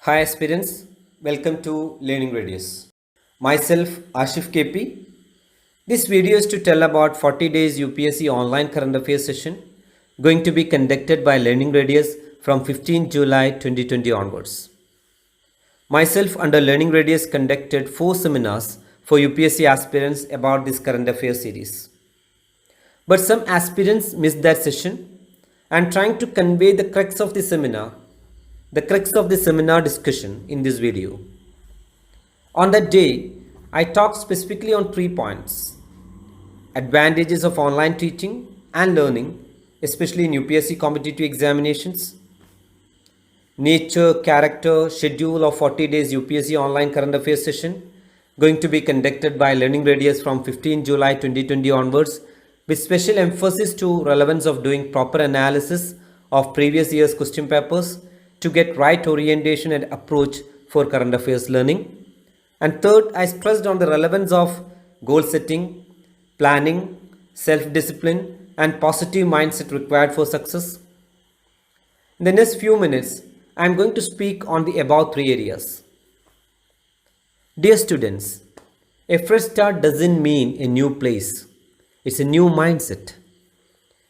Hi aspirants, welcome to Learning Radius. Myself Ashif KP. This video is to tell about 40 days UPSC online current affairs session going to be conducted by Learning Radius from 15 July 2020 onwards. Myself under Learning Radius conducted 4 seminars for UPSC aspirants about this current affairs series. But some aspirants missed that session. I am trying to convey the crux of the seminar discussion in this video. On that day, I talked specifically on 3 points: advantages of online teaching and learning, especially in UPSC competitive examinations; nature, character, schedule of 40 days UPSC online current affairs session going to be conducted by Learning Radius from 15 July 2020 onwards, with special emphasis to relevance of doing proper analysis of previous year's question papers to get right orientation and approach for current affairs learning. And third, I stressed on the relevance of goal setting, planning, self-discipline and positive mindset required for success. In the next few minutes, I am going to speak on the above 3 areas. Dear students, a fresh start doesn't mean a new place. It's a new mindset.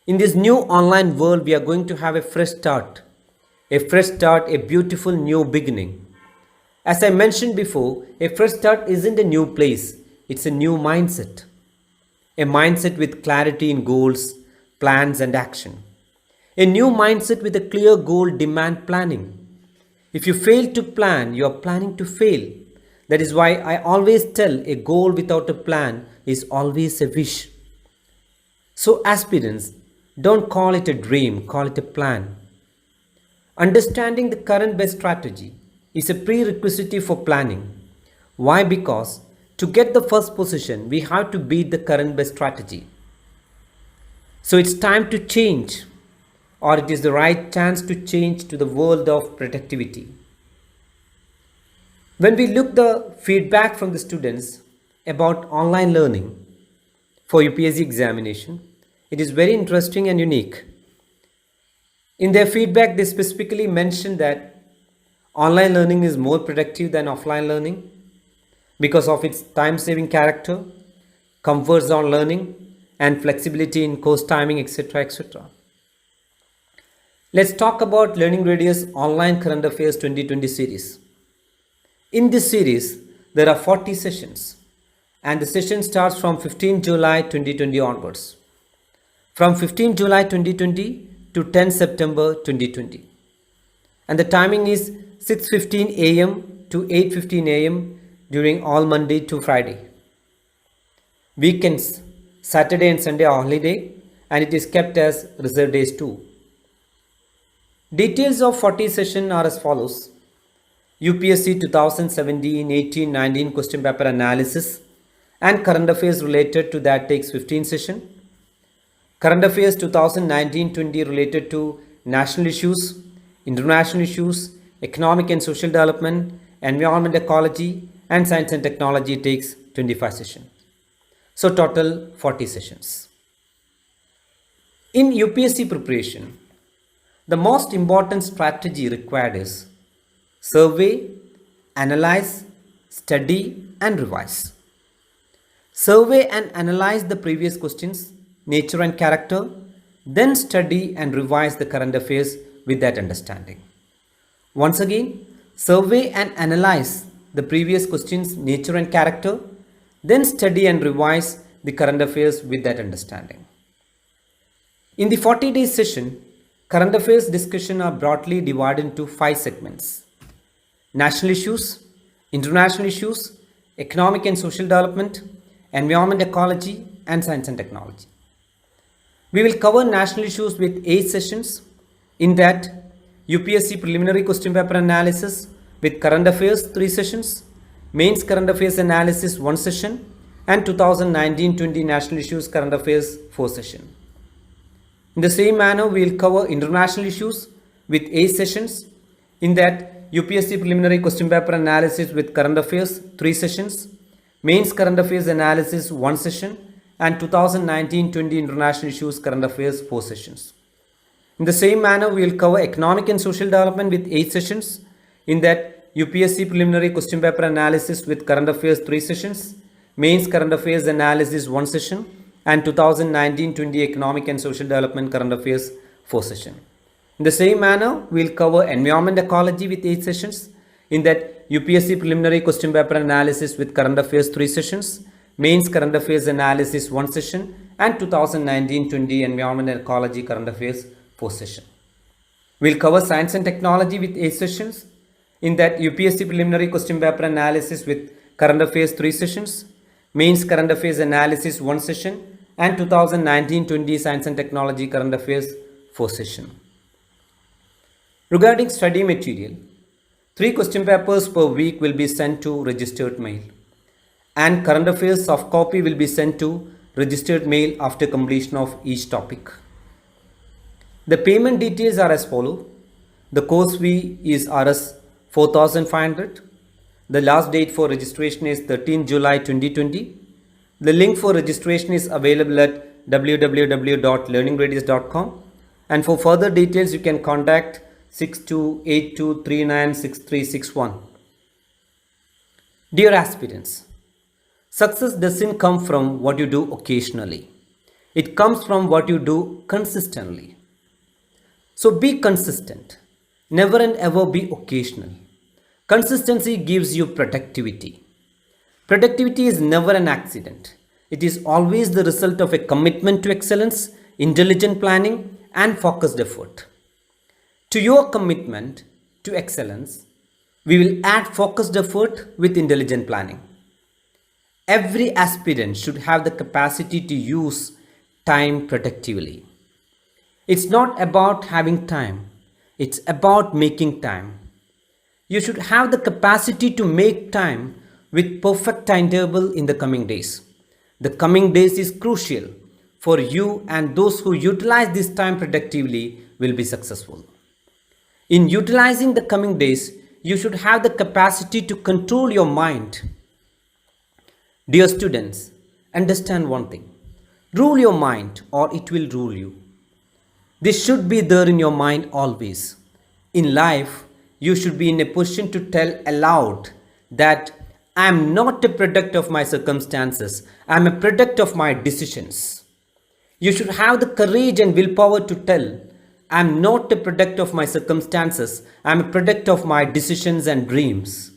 In this new online world, we are going to have a fresh start. A fresh start, a beautiful new beginning. As I mentioned before, a fresh start isn't a new place, it's a new mindset. A mindset with clarity in goals, plans and action. A new mindset with a clear goal demand planning. If you fail to plan, you are planning to fail. That is why I always tell a goal without a plan is always a wish. So aspirants, don't call it a dream, call it a plan. Understanding the current best strategy is a prerequisite for planning. Why? Because to get the first position, we have to beat the current best strategy. So it's time to change, or it is the right chance to change to the world of productivity. When we look the feedback from the students about online learning for UPSC examination, it is very interesting and unique. In their feedback, they specifically mentioned that online learning is more productive than offline learning because of its time-saving character, comfort zone learning, and flexibility in course timing, etc., etc. Let's talk about Learning Radius Online Current Affairs 2020 series. In this series, there are 40 sessions, and the session starts from 15 July 2020 onwards. From 15 July 2020 to 10 September 2020. And the timing is 6:15 a.m. to 8:15 a.m. during all Monday to Friday. Weekends, Saturday and Sunday are holiday, and it is kept as reserved days too. Details of 40 session are as follows: UPSC 2017, 18, 19 question paper analysis and current affairs related to that takes 15 session. Current affairs 2019-20 related to national issues, international issues, economic and social development, environment ecology and science and technology takes 25 sessions. So total 40 sessions. In UPSC preparation, the most important strategy required is survey, analyze, study and revise. Survey and analyze the previous questions, nature and character, then study and revise the current affairs with that understanding. Once again, survey and analyze the previous questions, nature and character, then study and revise the current affairs with that understanding. In the 40-day session, current affairs discussion are broadly divided into 5 segments: national issues, international issues, economic and social development, environment ecology and science and technology. We will cover national issues with 8 sessions. In that, UPSC preliminary question paper analysis with current affairs 3 sessions, mains current affairs analysis 1 session, and 2019-20 national issues current affairs 4 sessions. In the same manner, we will cover international issues with 8 sessions. In that, UPSC preliminary question paper analysis with current affairs 3 sessions, mains current affairs analysis 1 session, and 2019-20 international issues current affairs 4 sessions. In the same manner, we will cover economic and social development with 8 sessions. In that, UPSC preliminary question paper analysis with current affairs 3 sessions, mains current affairs analysis 1 session, and 2019-20 economic and social development current affairs 4 session. In the same manner, we will cover environment ecology with 8 sessions. In that, UPSC preliminary question paper analysis with current affairs 3 sessions, mains current affairs analysis 1 session, and 2019-20 environment and ecology current affairs 4 session. We'll cover science and technology with 8 sessions. In that, UPSC preliminary question paper analysis with current affairs 3 sessions, mains current affairs analysis 1 session, and 2019-20 science and technology current affairs 4 session. Regarding study material, 3 question papers per week will be sent to registered mail, and current affairs soft copy will be sent to registered mail after completion of each topic. The payment details are as follow. The course fee is Rs 4,500. The last date for registration is 13 July 2020. The link for registration is available at www.learningradius.com, and for further details you can contact 6282396361. Dear aspirants, success doesn't come from what you do occasionally. It comes from what you do consistently. So be consistent. Never and ever be occasional. Consistency gives you productivity. Productivity is never an accident. It is always the result of a commitment to excellence, intelligent planning, and focused effort. To your commitment to excellence, we will add focused effort with intelligent planning. Every aspirant should have the capacity to use time productively. It's not about having time, it's about making time. You should have the capacity to make time with perfect timetable in the coming days. The coming days is crucial for you, and those who utilize this time productively will be successful. In utilizing the coming days, you should have the capacity to control your mind. Dear students, understand one thing. Rule your mind or it will rule you. This should be there in your mind always. In life, you should be in a position to tell aloud that I am not a product of my circumstances. I am a product of my decisions. You should have the courage and willpower to tell I am not a product of my circumstances. I am a product of my decisions and dreams.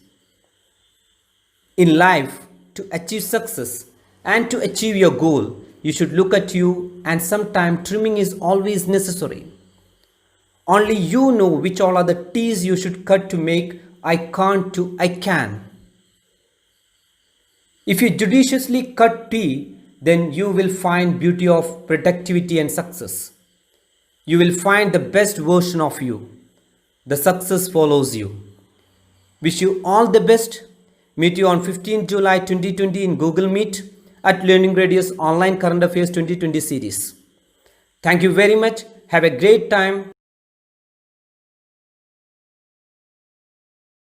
In life, to achieve success and to achieve your goal, you should look at you, and sometimes trimming is always necessary. Only you know which all are the T's you should cut to make I can't to I can. If you judiciously cut T, then you will find beauty of productivity and success. You will find the best version of you. The success follows you. Wish you all the best. Meet you on 15 July 2020 in Google Meet at Learning Radius Online Current Affairs 2020 series. Thank you very much. Have a great time.